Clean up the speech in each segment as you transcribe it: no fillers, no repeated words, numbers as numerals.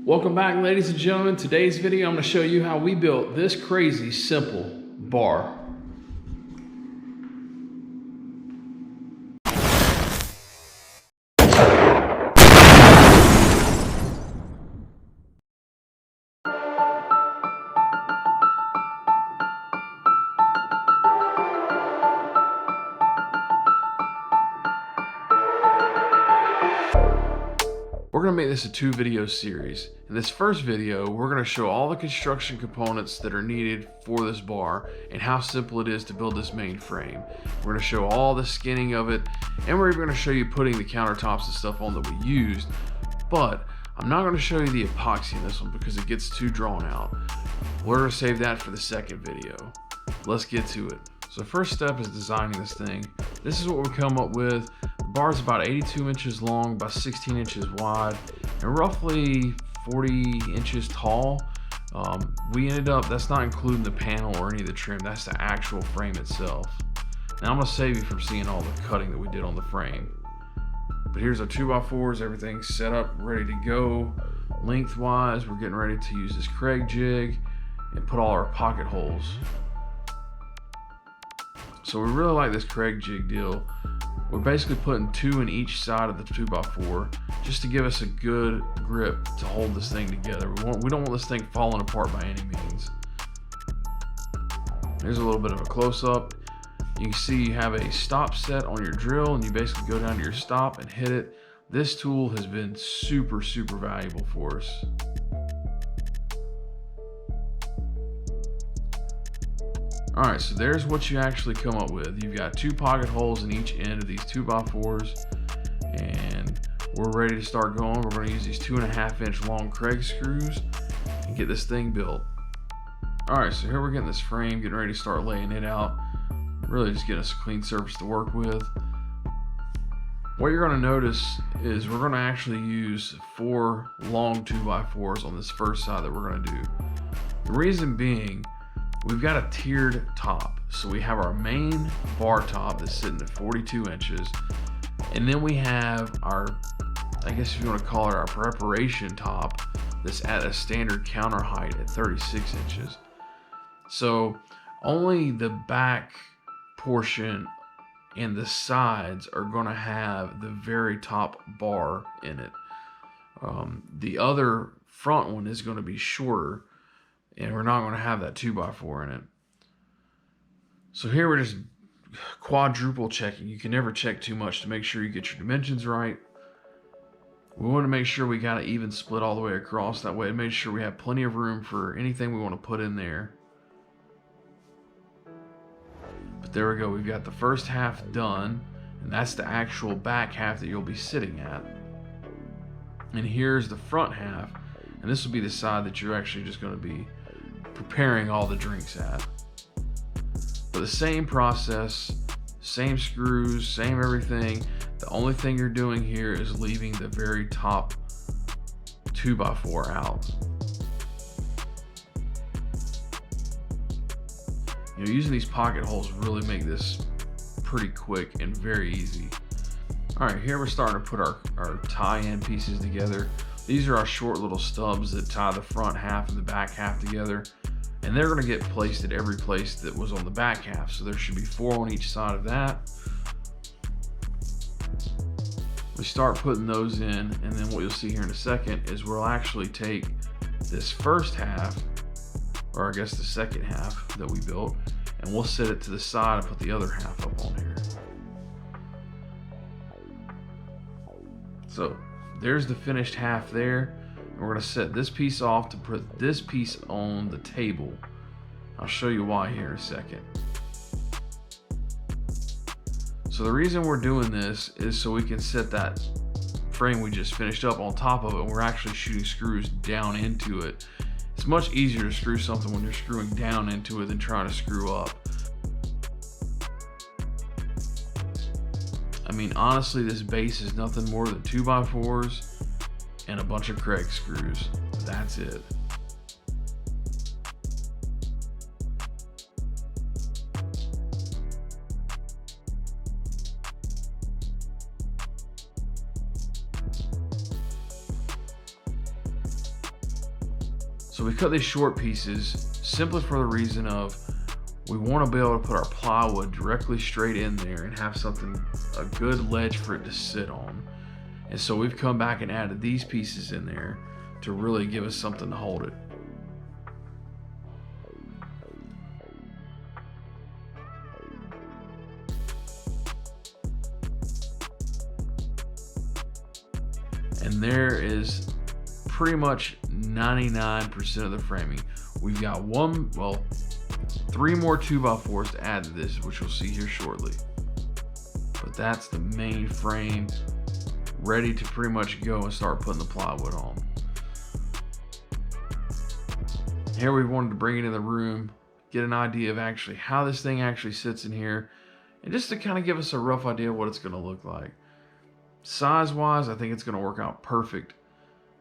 Welcome back, ladies and gentlemen. Today's video, I'm going to show you how we built this crazy simple bar. We're going to make this a 2-video series. In this first video, we're going to show all the construction components that are needed for this bar and how simple it is to build this main frame. We're going to show all the skinning of it, and we're even going to show you putting the countertops and stuff on that we used. But I'm not going to show you the epoxy in this one because it gets too drawn out. We're going to save that for the second video. Let's get to it. So the first step is designing this thing. This is what we come up with. The bar is about 82 inches long, about 16 inches wide, and roughly 40 inches tall. We ended up, that's not including the panel or any of the trim, that's the actual frame itself. Now I'm gonna save you from seeing all the cutting that we did on the frame. But here's our 2x4s, everything's set up, ready to go. Lengthwise, we're getting ready to use this Craig jig and put all our pocket holes. So we really like this Craig jig deal. We're basically putting 2 in each side of the 2x4 just to give us a good grip to hold this thing together. We don't want this thing falling apart by any means. Here's a little bit of a close-up. You can see you have a stop set on your drill, and you basically go down to your stop and hit it. This tool has been super valuable for us. Alright, so there's what you actually come up with. You've got 2 pocket holes in each end of these 2x4s, and we're ready to start going. We're going to use these 2.5-inch long Craig screws and get this thing built. Alright, so here we're getting this frame, getting ready to start laying it out. Really just getting us a clean surface to work with. What you're going to notice is we're going to actually use 4 long 2x4s on this first side that we're going to do. The reason being, we've got a tiered top. So we have our main bar top that's sitting at 42 inches. And then we have our, I guess if you want to call it our preparation top, that's at a standard counter height at 36 inches. So only the back portion and the sides are going to have the very top bar in it. The other front one is going to be shorter, and we're not going to have that 2x4 in it. So here we're just quadruple checking. You can never check too much to make sure you get your dimensions right. We want to make sure we got an even split all the way across. That way it makes sure we have plenty of room for anything we want to put in there. But there we go. We've got the first half done, and that's the actual back half that you'll be sitting at. And here's the front half, and this will be the side that you're actually just going to be preparing all the drinks at. But the same process, same screws, same everything. The only thing you're doing here is leaving the very top 2x4 out. You know, using these pocket holes really make this pretty quick and very easy. All right, here we're starting to put our tie-in pieces together. These are our short little stubs that tie the front half and the back half together. And they're gonna get placed at every place that was on the back half. So there should be 4 on each side of that. We start putting those in, and then what you'll see here in a second is we'll actually take this first half, or I guess the second half that we built, and we'll set it to the side and put the other half up on here. So there's the finished half there. We're going to set this piece off to put this piece on the table. I'll show you why here in a second. So the reason we're doing this is so we can set that frame we just finished up on top of it, and we're actually shooting screws down into it. It's much easier to screw something when you're screwing down into it than trying to screw up. I mean, honestly, this base is nothing more than 2x4s and a bunch of Craig screws. That's it. So we cut these short pieces simply for the reason of we want to be able to put our plywood directly straight in there and have something, a good ledge for it to sit on. And so we've come back and added these pieces in there to really give us something to hold it. And there is pretty much 99% of the framing. We've got three more 2x4s to add to this, which we'll see here shortly. But that's the main frame, ready to pretty much go and start putting the plywood on. Here we wanted to bring it in the room, get an idea of actually how this thing actually sits in here, and just to kind of give us a rough idea of what it's going to look like. Size-wise, I think it's going to work out perfect.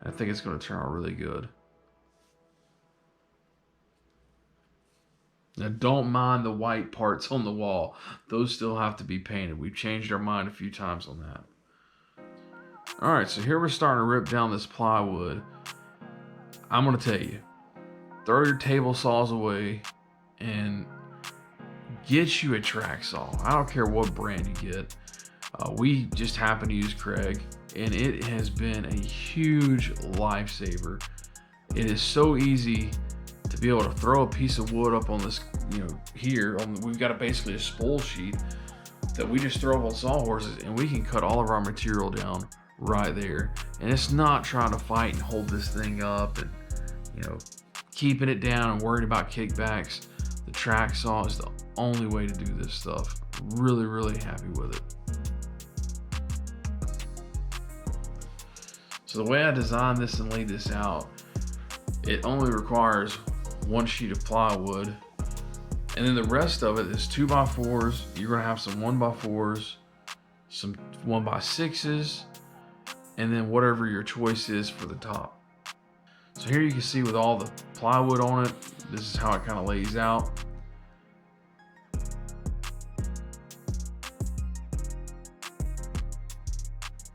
I think it's going to turn out really good. Now, don't mind the white parts on the wall. Those still have to be painted. We've changed our mind a few times on that. All right, so here we're starting to rip down this plywood. I'm going to tell you, throw your table saws away and get you a track saw. I don't care what brand you get. We just happen to use Craig, and it has been a huge lifesaver. It is so easy to be able to throw a piece of wood up on this, here. We've got basically a spool sheet that we just throw up on sawhorses, and we can cut all of our material down right there. And it's not trying to fight and hold this thing up and, keeping it down and worrying about kickbacks. The track saw is the only way to do this stuff. Really, really happy with it. So the way I designed this and laid this out, it only requires one sheet of plywood, and then the rest of it is 2x4s. You're gonna have some 1x4s, some 1x6s, and then whatever your choice is for the top. So here you can see with all the plywood on it, this is how it kind of lays out.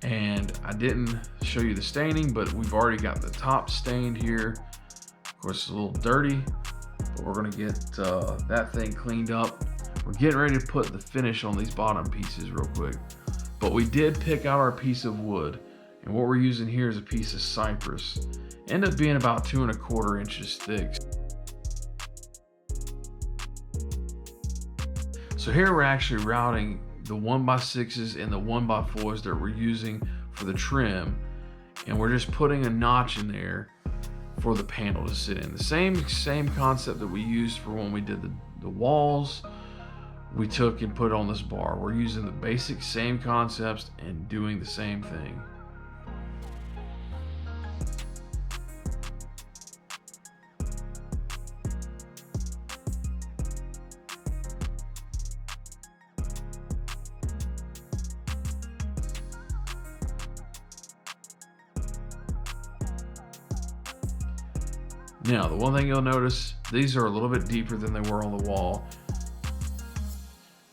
And I didn't show you the staining, but we've already got the top stained here. Of course, it's a little dirty, but we're gonna get that thing cleaned up. We're getting ready to put the finish on these bottom pieces real quick. But we did pick out our piece of wood, and what we're using here is a piece of cypress. Ended up being about 2 1/4 inches thick. So here we're actually routing the 1x6s and the 1x4s that we're using for the trim, and we're just putting a notch in there for the panel to sit in. The same concept that we used for when we did the walls, we took and put on this bar. We're using the basic same concepts and doing the same thing. Now, the one thing you'll notice, these are a little bit deeper than they were on the wall.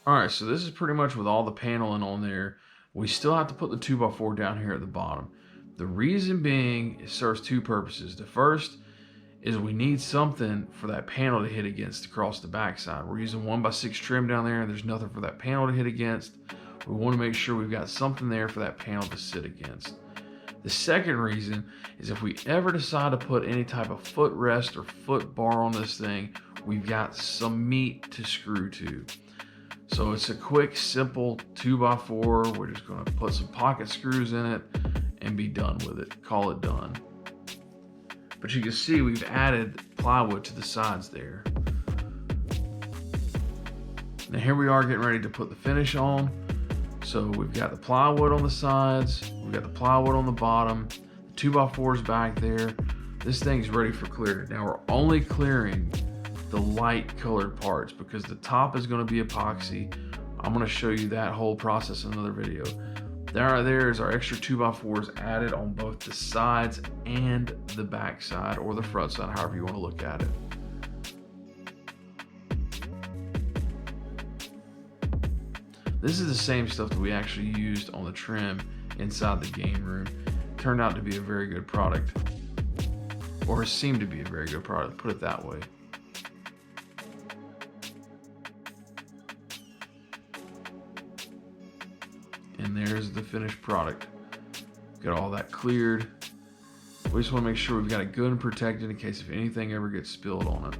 All right, so this is pretty much with all the paneling on there. We still have to put the 2x4 down here at the bottom. The reason being, it serves two purposes. The first is we need something for that panel to hit against across the backside. We're using 1x6 trim down there, and there's nothing for that panel to hit against. We want to make sure we've got something there for that panel to sit against. The second reason is if we ever decide to put any type of footrest or foot bar on this thing, we've got some meat to screw to. So it's a quick, simple 2x4. We're just going to put some pocket screws in it and be done with it. Call it done. But you can see we've added plywood to the sides there. Now here we are getting ready to put the finish on. So we've got the plywood on the sides, we've got the plywood on the bottom, the 2x4's back there. This thing's ready for clear. Now we're only clearing the light colored parts because the top is going to be epoxy. I'm going to show you that whole process in another video. There is our extra 2x4s added on both the sides and the back side, or the front side, however you want to look at it. This is the same stuff that we actually used on the trim inside the game room. Turned out to be a very good product. or has seemed to be a very good product, put it that way. And there's the finished product. Got all that cleared. We just want to make sure we've got it good and protected in case if anything ever gets spilled on it.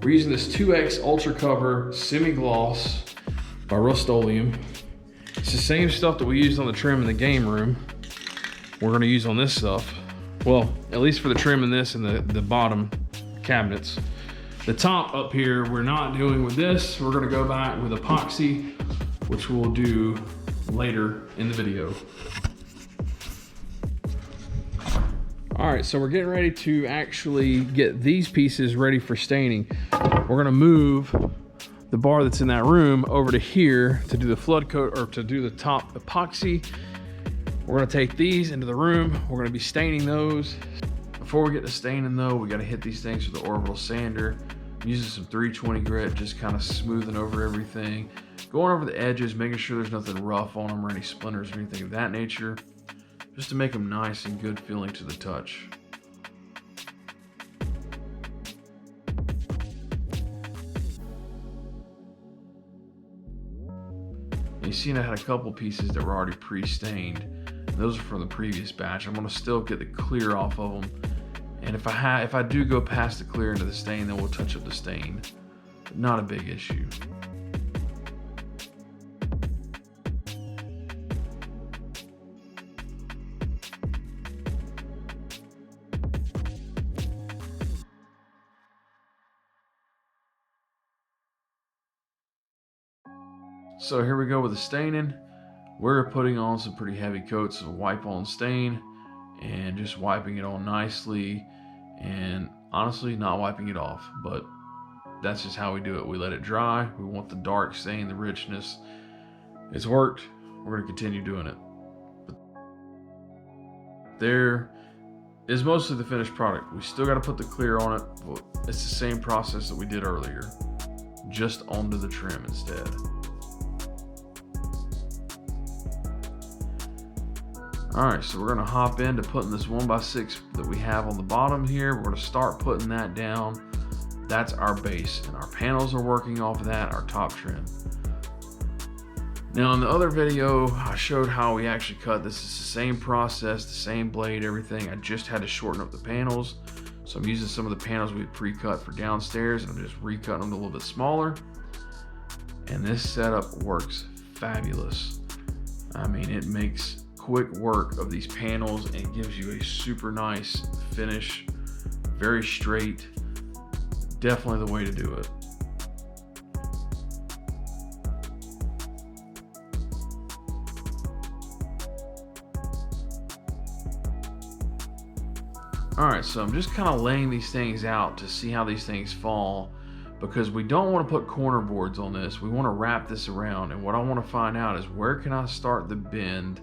We're using this 2X Ultra Cover Semi-Gloss by Rust-Oleum. It's the same stuff that we used on the trim in the game room. We're going to use on this stuff. Well, at least for the trim in this and the bottom cabinets. The top up here, we're not doing with this. We're going to go back with epoxy, which we'll do later in the video. All right, so we're getting ready to actually get these pieces ready for staining. We're gonna move the bar that's in that room over to here to do the flood coat, or to do the top epoxy. We're gonna take these into the room. We're gonna be staining those. Before we get to staining though, we gotta hit these things with the orbital sander. I'm using some 320 grit, just kind of smoothing over everything. Going over the edges, making sure there's nothing rough on them or any splinters or anything of that nature, just to make them nice and good feeling to the touch. And you see I had a couple pieces that were already pre-stained. Those are from the previous batch. I'm gonna still get the clear off of them. And if I do go past the clear into the stain, then we'll touch up the stain. But not a big issue. So here we go with the staining. We're putting on some pretty heavy coats of wipe on stain and just wiping it on nicely, and honestly not wiping it off, but that's just how we do it. We let it dry. We want the dark stain, the richness. It's worked. We're going to continue doing it. But there is mostly the finished product. We still got to put the clear on it, but it's the same process that we did earlier, just onto the trim instead. All right, so we're gonna hop into putting this 1x6 that we have on the bottom here. We're gonna start putting that down. That's our base, and our panels are working off of that, our top trim. Now in the other video, I showed how we actually cut. This is the same process, the same blade, everything. I just had to shorten up the panels. So I'm using some of the panels we pre-cut for downstairs, and I'm just recutting them a little bit smaller. And this setup works fabulous. I mean, it makes quick work of these panels and gives you a super nice finish, very straight. Definitely the way to do it. All right, so I'm just kind of laying these things out to see how these things fall, because we don't want to put corner boards on this. We want to wrap this around, and what I want to find out is where can I start the bend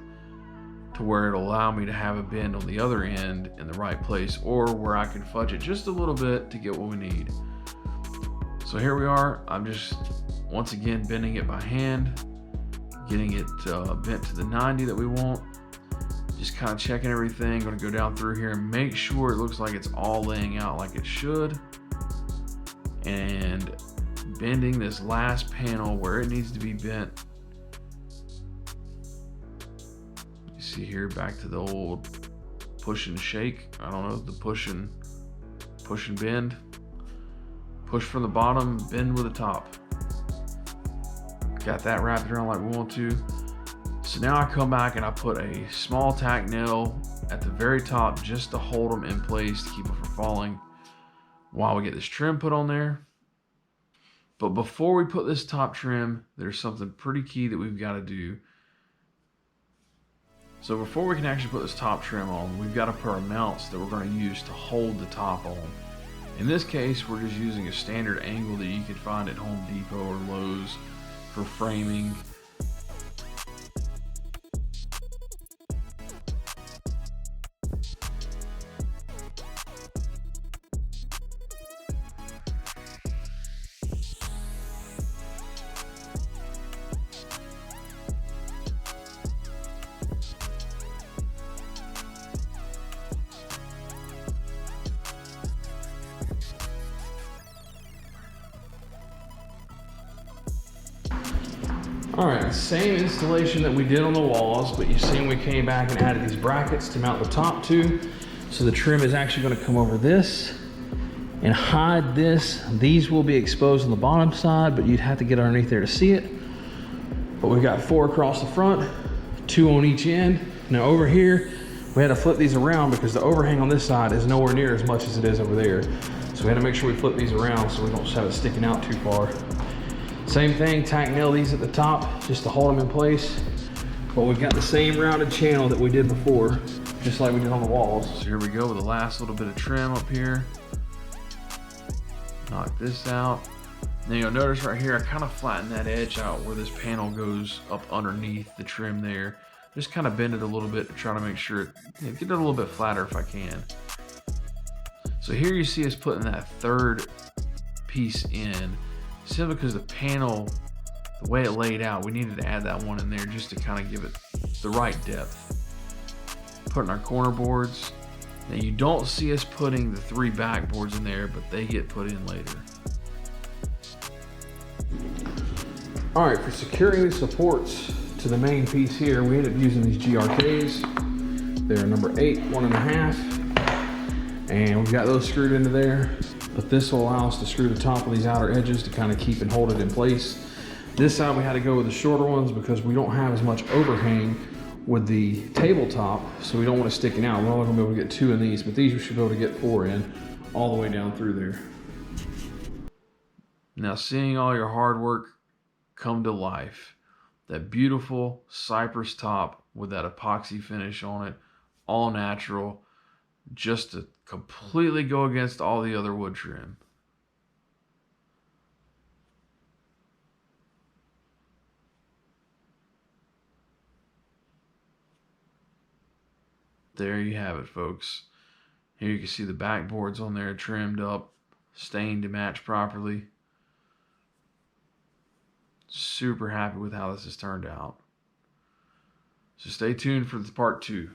to where it'll allow me to have a bend on the other end in the right place, or where I can fudge it just a little bit to get what we need. So here we are. I'm just once again bending it by hand, getting it bent to the 90 that we want. Just kind of checking everything. Going to go down through here and make sure it looks like it's all laying out like it should, and bending this last panel where it needs to be bent. See here, back to the old push and shake. I don't know, the push and bend. Push from the bottom, bend with the top. Got that wrapped around like we want to. So now I come back and I put a small tack nail at the very top just to hold them in place to keep them from falling while we get this trim put on there. But before we put this top trim, there's something pretty key that we've got to do. So before we can actually put this top trim on, we've got to put our mounts that we're going to use to hold the top on. In this case, we're just using a standard angle that you could find at Home Depot or Lowe's for framing. All right, same installation that we did on the walls, but you see we came back and added these brackets to mount the top to. So the trim is actually going to come over this and hide this. These will be exposed on the bottom side, but you'd have to get underneath there to see it. But we've got 4 across the front, 2 on each end. Now over here, we had to flip these around because the overhang on this side is nowhere near as much as it is over there. So we had to make sure we flip these around so we don't have it sticking out too far. Same thing, tack nail these at the top just to hold them in place. But we've got the same rounded channel that we did before, just like we did on the walls. So here we go with the last little bit of trim up here. Knock this out. Now you'll notice right here, I kind of flattened that edge out where this panel goes up underneath the trim there. Just kind of bend it a little bit to try to make sure it, get it a little bit flatter if I can. So here you see us putting that third piece in, simply because the panel, the way it laid out, we needed to add that one in there just to kind of give it the right depth. Putting our corner boards. Now you don't see us putting the 3 backboards in there, but they get put in later. All right, for securing the supports to the main piece here, we ended up using these GRKs. They're number 8, 1.5, and we've got those screwed into there. But this will allow us to screw the top of these outer edges to kind of keep and hold it in place. This side we had to go with the shorter ones because we don't have as much overhang with the tabletop, so we don't want it sticking out. We're only gonna be able to get 2 in these, but these we should be able to get 4 in all the way down through there. Now seeing all your hard work come to life, that beautiful cypress top with that epoxy finish on it, all natural, just to completely go against all the other wood trim. There you have it, folks. Here you can see the backboards on there trimmed up, stained to match properly. Super happy with how this has turned out. So stay tuned for the part 2.